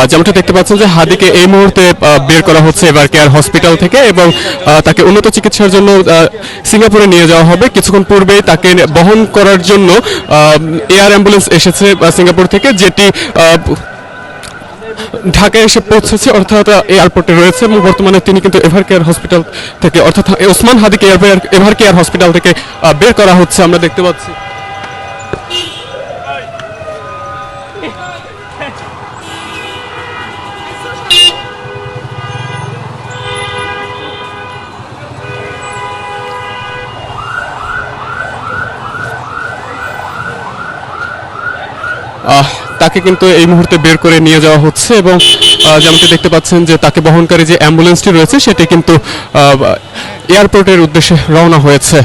যেমনটা দেখতে পাচ্ছেন যে হাদিকে এই মুহূর্তে বের করা হচ্ছে এভার কেয়ার হসপিটাল থেকে এবং তাকে উন্নত চিকিৎসার জন্য সিঙ্গাপুরে নিয়ে যাওয়া হবে। কিছুক্ষণ পূর্বেই তাকে বহন করার জন্য এয়ার অ্যাম্বুলেন্স এসেছে সিঙ্গাপুর থেকে, যেটি ঢাকায় এসে পৌঁছেছে, অর্থাৎ এয়ারপোর্টে রয়েছে এবং বর্তমানে তিনি কিন্তু এভার কেয়ার হসপিটাল থেকে, অর্থাৎ ওসমান হাদিকে এভার কেয়ার হসপিটাল থেকে বের করা হচ্ছে আমরা দেখতে পাচ্ছি। তাকে কিন্তু এই মুহূর্তে বের করে নিয়ে যাওয়া হচ্ছে এবং যেমনটি দেখতে পাচ্ছেন যে তাকে বহনকারী যে অ্যাম্বুলেন্সটি রয়েছে সেটি কিন্তু এয়ারপোর্টের উদ্দেশ্যে রওনা হয়েছে।